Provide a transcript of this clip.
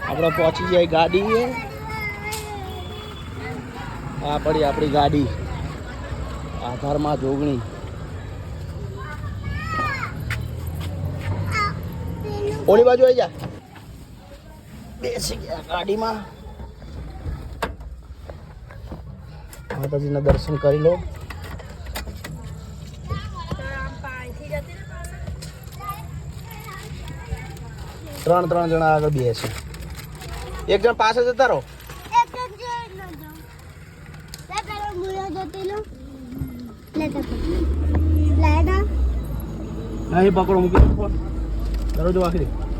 આપણે પહોંચી જાય ગાડી આ પડી આપણી ગાડી આધારમાં જોગણી ઓલી બાજુ આવી જા બેસી ગયા ગાડીમાં માતાજીના દર્શન કરી લો ત્રણ જણા આગળ બેસે એક જણ પાસે જતા રહો નહીં પકડો મૂકી દરવાજો વાંખી દે